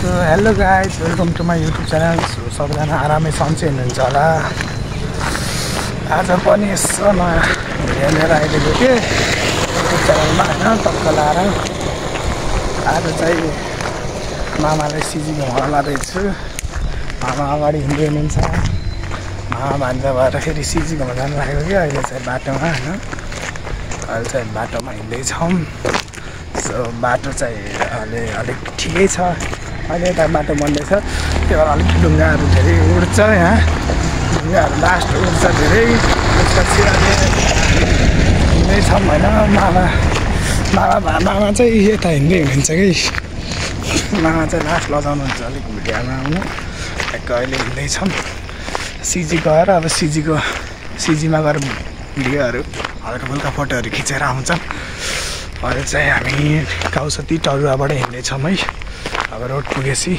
Hello guys, welcome to my YouTube channel. सबैजना आरामै सन्चै हुनुहुन्छ होला। आज पनि यसो नयाँ भिडियो लिएर आइदिएको थिएँ युट्युब च्यानलमा होइन, टक्क लाएर। आज चाहिँ मामालाई सिजी घुमाउन लाँदैछु। मामा अगाडि हिँड्दै हुनुहुन्छ। मामा भान्जा भएर फेरि सिजी घुमाउन जानु लागेको कि अहिले चाहिँ बाटोमा होइन। अहिले चाहिँ बाटोमा हिँड्दैछौँ। सो बाटो चाहिँ अलिक ठिकै छ। अहिले यता बाटो बन्दैछ, त्यही भएर अलिक ढुङ्गाहरू धेरै उड्छ। यहाँ ढुङ्गाहरू लास्ट उड्छ धेरै। त्यसपछि अहिले हिँड्दैछौँ होइन। मामा चाहिँ यता हिँड्दै हुनुहुन्छ कि। मामा चाहिँ लास्ट लजाउनुहुन्छ अलिक भिडियोमा आउनु। ठ्याक्क अहिले हिँड्दैछौँ। सिजी गएर अब सिजीमा गएर भिडियोहरू हल्का फुल्का फोटोहरू खिचेर आउँछौँ। अहिले चाहिँ हामी काउसती टरुवाबाट हिँड्दैछौँ है। अब रोड पुगेपछि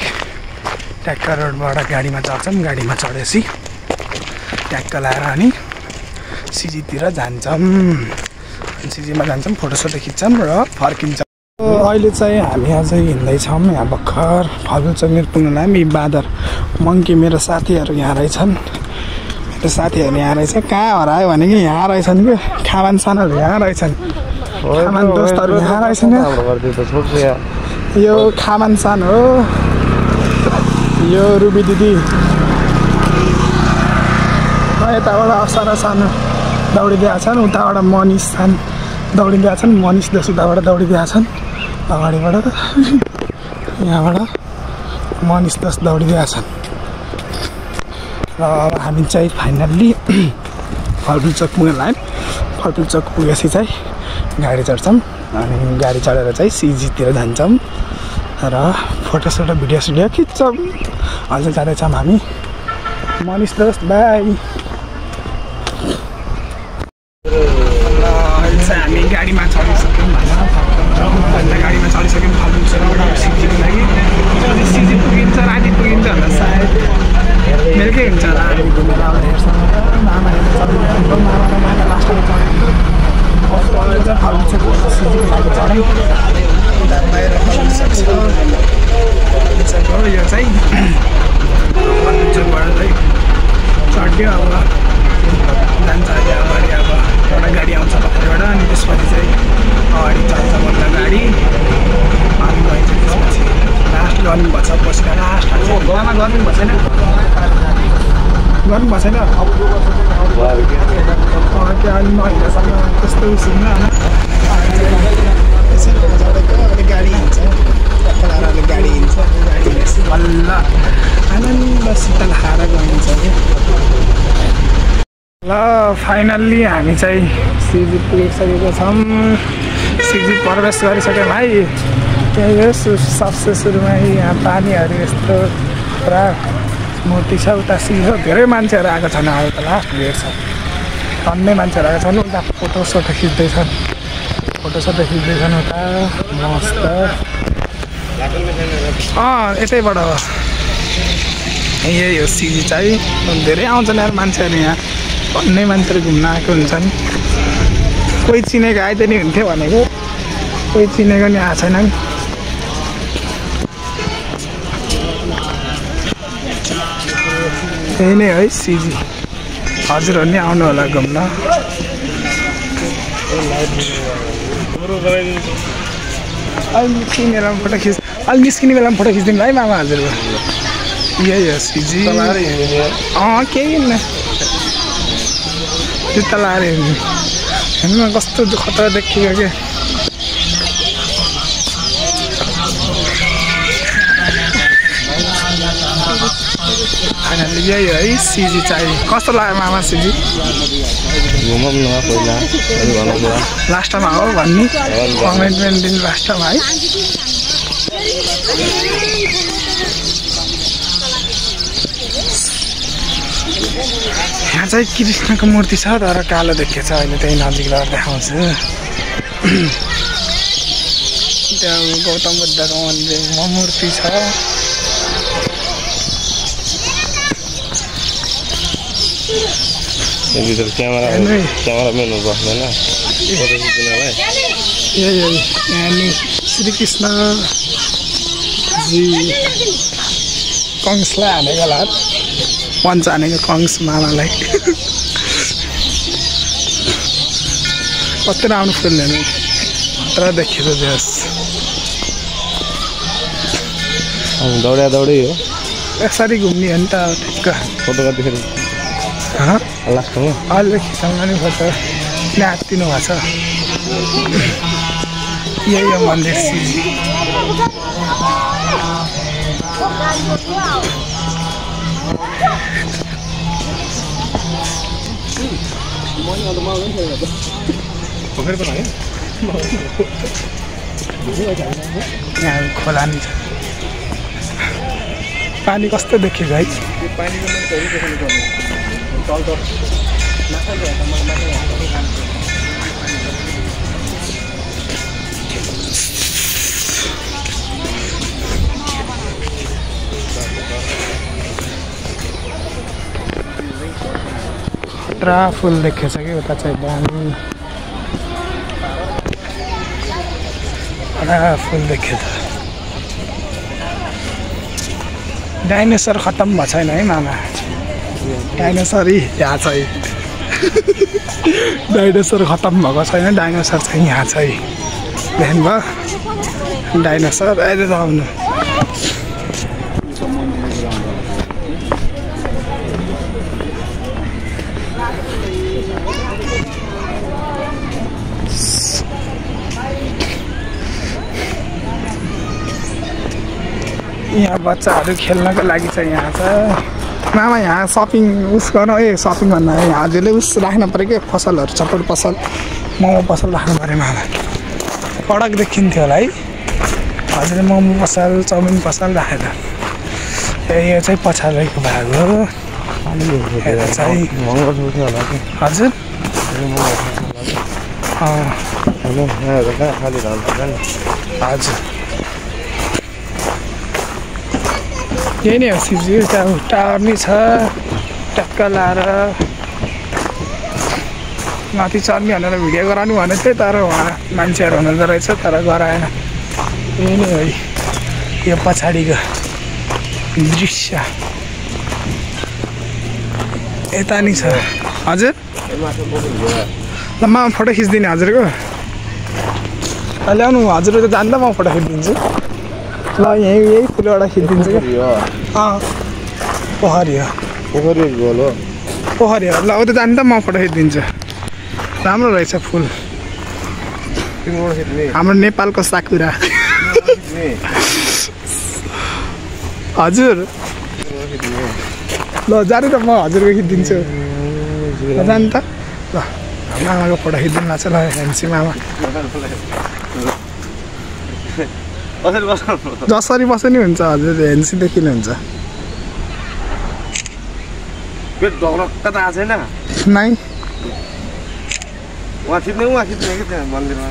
ट्याक्क रोडबाट गाडीमा चढ्छौँ। गाडीमा चढेपछि ट्याक्क लाएर अनि सिजीतिर जान्छौँ। सिजीमा जान्छौँ, फोटोसोटो खिच्छौँ र फर्किन्छौँ। अहिले चाहिँ हामी अझै हिँड्दैछौँ। यहाँ भर्खर फलचोक पुग्न लाग्यौँ। बाँदर मङ्की मेरो साथीहरू यहाँ रहेछन्। मेरो साथीहरू यहाँ रहेछ। कहाँ हरायो भने कि यहाँ रहेछन् कि। खामान सानहरू यहाँ रहेछन्। खामान दोस्तहरू यहाँ रहेछन्। यो खामान सान हो, यो रुबी दिदी। यताबाट अप्सरा सानो दौडिदिएका छन्। उताबाट मनिष सान दौडिदिएका छन्। मनिष दस उताबाट दौडिदिएका छन् अगाडिबाट। यहाँबाट मनिष दस दौडिदिएका छन्। र अब हामी चाहिँ फाइनल्ली फलफुल चोक पुग्न लाग्यौँ। फलफुल चोक पुगेपछि चाहिँ गाडी चढ्छौँ। अनि गाडी चढेर चाहिँ सिजीतिर जान्छौँ र फोटोसोटो भिडियो खिच्छौँ। अझै जाँदैछौँ हामी। मनिष दोस्त बाई। अहिले चाहिँ हामी गाडीमा चढिसक्यौँ होइन। गाडीमा चढिसक्यौँ फलफुल चोकबाट सिजीको लागि। सिजी पुगिन्छ, राति पुगिन्छ होला सायद। बेलुकै हुन्छ होला। घुमेर अब हेर्छौँ। मामा चढिरहेको। मामा लास्टमा चढेको। फलफुल चोक सिजीको लागि चढ्यौँ। बाहिर फलफुल चोक छ। हो यो चाहिँ फलफुल चोकबाट चाहिँ चढ्यो। अब जान्छ अहिले अगाडि। अब एउटा गाडी आउँछ पछाडिबाट। अनि त्यसपछि चाहिँ अगाडि चल्छ बल्ल गाडी। अनि गइन्छ त्यसपछि लास्ट गर्नुभएको छ। पसिना लास्ट मामा गर्नुभएको छैन। गर्नुभएको छैन। क्या अलि नहिँडेसम्म त्यस्तो सुन्न होइन। यसरी चढेको अलिक गाडी हिँड्छ। टक्क लाएर अलिक गाडी हिँड्छ। गाडी हिँडेपछि बल्ल आनन्दसित खाएर गइन्छ कि। ल फाइनल्ली हामी चाहिँ सिजी पुगिसकेको छौँ। सिजी प्रवेश गरिसक्यौँ भाइ। त्यही सबसे सुरुमा यहाँ पानीहरू यस्तो पुरा मूर्ति छ। उता सिजी धेरै मान्छेहरू आएको छन्। अब त लास्ट भेट छ। टन्नै मान्छेहरू आएको छन्। उता फोटोसोटो खिच्दैछन्। उता मस्त। यतैबाट हो। यही हो सिजी चाहिँ। धेरै आउँछन् यार मान्छेहरू यहाँ। टन्नै मान्छेहरू घुम्न आएको हुन्छन्। कोही चिनेको आइदिए नि हुन्थ्यो भनेको। कोही चिनेको नि आएको छैनन्। त्यही नै है सिजी। हजुरहरू नि आउनु होला घुम्न। अहिले निस्किने बेलामा फोटो खिच्दिउँ है मामा हजुरको। यही हो सिजी। केही न जुत्ता लाएर हेर्नु कस्तो खतरा देखियो क्या। फाइनल्ली यही हो है सिजी चाहिँ। कस्तो लाग्यो मामा सिजी? घुमौँ न पहिला लास्टमा हो भन्ने कमेन्टमेन्ट दिनु लास्टमा है। यहाँ चाहिँ कृष्णको मूर्ति छ तर कालो देखिएको छ। अहिले त्यही नजिक लगेर देखाउँछु। त्यहाँ गौतम बुद्धको मूर्ति छ। क्यामेराम्यान बस्दैन फोटो खिच्नलाई। यही यहाँ श्रीकृष्ण जी कङ्सलाई हानेको होला पञ्च हानेको कङ्स मामालाई कति राम्रो फुल्ने नि तर देखियो जस दौडा दौडै हो यसरी घुम्ने हो नि त ठिक्क फोटो कतिखेर लास्टमा अहिले खिचाउनु नि फोटो नाच्दिनु भएको छ यही हो मन्दिर सिजी यहाँ खोला नि छ पानी कस्तो देखेको है खतरा फुल देखेछ कि उता चाहिँ दामी खतरा फुल देखेछ डाइनोसर खत्तम भएको छैन है मामा डाइनोसर यहाँ छ डाइनोसर खत्तम भएको छैन डाइनोसर चाहिँ यहाँ छ देख्नुभयो डाइनोसर अहिले त आउनु यहाँ बच्चाहरू खेल्नको लागि चाहिँ यहाँ छ मामा यहाँ सपिङ उस गर्नु सपिङ भन्दा हजुरले उस राख्नु पऱ्यो कि पसलहरू चटपट पसल मोमो पसल राख्नु पऱ्यो मामा कडक देखिन्थ्यो होला है हजुरले मोमो पसल चाउमिन पसल राखेर यो चाहिँ पछाडिको भाग हो चाहिँ हजुर हजुर यही नै हो शिवजी टावर नै छ टक्क लाएर माथि चढ्ने भनेर भिडियो गराउनु भनेको थिएँ तर उहाँ मान्छेहरू हुनुहुँदो रहेछ तर गराएन यही नै हो यो पछाडिको दृश्य यता नि छ हजुर ल म फोटो खिचिदिने हजुरको ल्याउनु हजुर त जान्दा म फोटो खिचिदिन्छु ल यही फुलबाट खिचिदिन्छु पोखरी हो पोखरी हो ल उता जान्दा म फोटो खिचिदिन्छु राम्रो रहेछ फुल हाम्रो नेपालको साकुरा हजुर ल जानु त म हजुरको खिचिदिन्छु जानु त ल मामाको फोटो खिचिदिनु लाग्छ ल हेन्सी मामा जसरी बस्यो नि हुन्छ हजुर हेन्सी देखिनुहुन्छ नै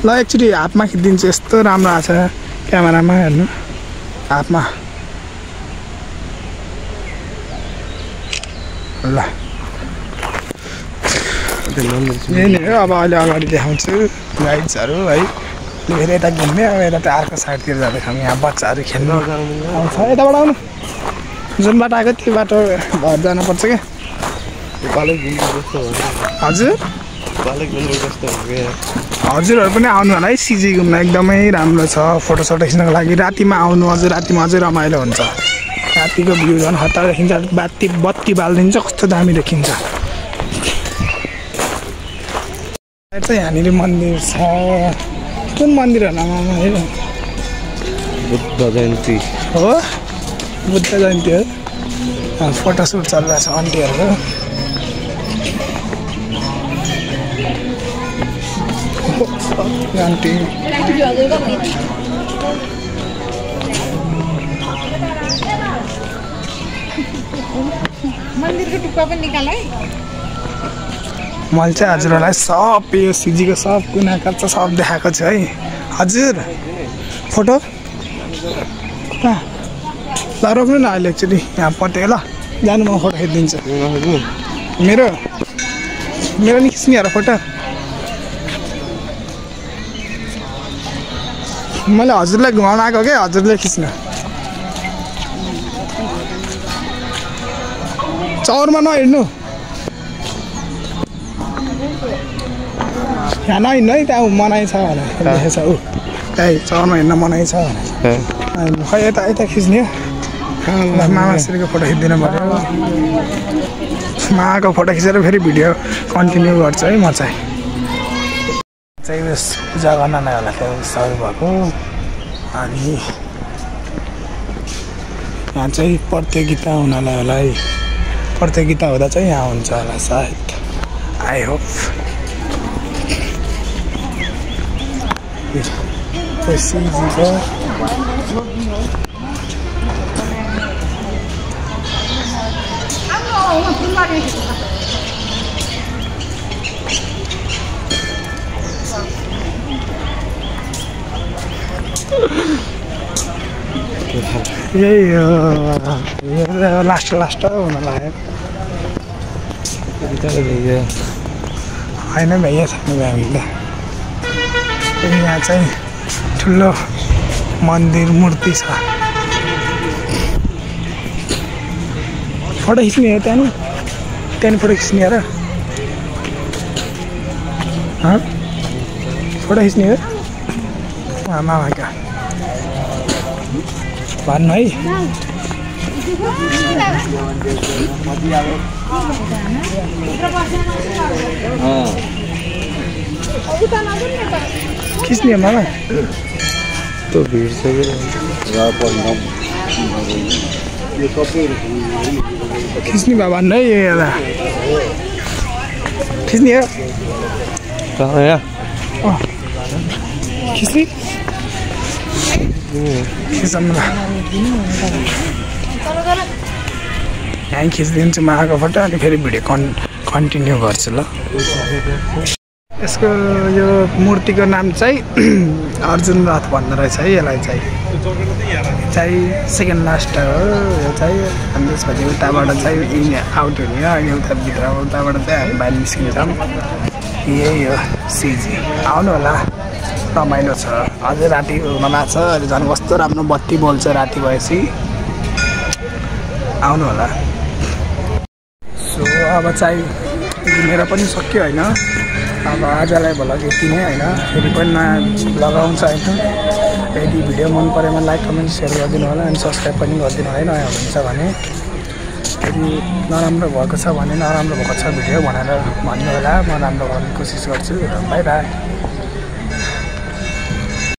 ल एकचोटि हातमा खिचिदिन्छु यस्तो राम्रो आएको छ क्यामेरामा हेर्नु हातमा ल यही नै हो अब अहिले अगाडि देखाउँछु गाइड्सहरू है फेरि यता घुम्ने अब यता अर्को साइडतिर जाँदैछ यहाँ बच्चाहरू खेल्नु आउँछ यताबाट आउनु जुन बाटो आएको त्यो बाटो भएर जानुपर्छ क्या हजुर हजुरहरू पनि आउनु होला है सिजी घुम्न एकदमै राम्रो छ फोटो सोटो खिच्नको लागि रातिमा आउनु हजुर रातिमा अझै रमाइलो हुन्छ रातिको भ्यू झन् खतरा देखिन्छ बत्ती बालिदिन्छ कस्तो दामी देखिन्छ चाहिँ यहाँनिर मन्दिर छ कुन मन्दिर होला मामा बुद्ध जयन्ती हो बुद्ध जयन्ती हो फोटोसुट चलिरहेको छ आन्टीहरूको आन्टी मन्दिरको टुक्का पनि निकाल है मैले चाहिँ हजुरहरूलाई सब यो सिजीको सब कुना काप्चा सब देखाएको छु है हजुर फोटो ल रोक्नु न अहिले एक्चुअली यहाँ पट्यो ल जानु म फोटो खिचिदिन्छु मेरो नि खिच्ने हेर फोटो मैले हजुरलाई घुमाउन आएको क्या हजुरले खिच्नु चौरमा नहिँड्नु यहाँ नहिँड्नु है त्यहाँ मनाइ छ भने देखेछ ऊ त्यही चौरमा हिँड्न मनाइ छ भने खै यता यता खिच्ने मामाश्रीको फोटो खिच्दिनु पऱ्यो माको फोटो खिचेर फेरि भिडियो कन्टिन्यू गर्छु है म चाहिँ पूजा गर्न नै होला त्यो सबै भएको अनि यहाँ चाहिँ प्रतियोगिता हुनलाई होला है प्रतियोगिता हुँदा चाहिँ यहाँ हुन्छ होला सायद आई होप सिजीको यही लास्ट हुन लाग्यो होइन भइया छैन हामीले यहाँ चाहिँ ठुलो मन्दिर मूर्ति छ फोटो खिच्ने हो त्यहाँ फोटो खिच्ने र फोटो खिच्ने हो मामाका भन्नु है खिच्ने मामा तो भीड़ से खिच्ने भए भन्नु है एउटा खिच्ने हो कहाँ यहाँ खिच्ने खिच्नु यहीँ खिचिदिन्छु माको फोटो अनि फेरि भिडियो कन्टिन्यू गर्छु ल यसको यो मूर्तिको नाम चाहिँ अर्जुन रथ भन्दो रहेछ है यसलाई चाहिँ सेकेन्ड लास्ट हो यो चाहिँ अनि त्यसपछि उताबाट चाहिँ आउट हुने हो अनि उताभित्र उताबाट चाहिँ हामी बाहिर निस्किन्छौँ यही हो सिजी आउनु होला रमाइलो छ अझै राति हुन लाग्छ अहिले झन् कस्तो राम्रो बत्ती बोल्छ राति भएपछि आउनु होला सो अब चाहिँ मेरो पनि सक्यो होइन अब आजलाई भला यति नै होइन फेरि पनि नयाँ लगाउँछ होइन यदि भिडियो मन परेमा लाइक कमेन्ट सेयर गरिदिनु होला अनि सब्सक्राइब पनि गरिदिनु होला है नयाँ हुनुहुन्छ भने यदि नराम्रो भएको छ भने नराम्रो भएको छ भिडियो भनेर भन्नु होला म राम्रो गर्ने कोसिस गर्छु बाई बाई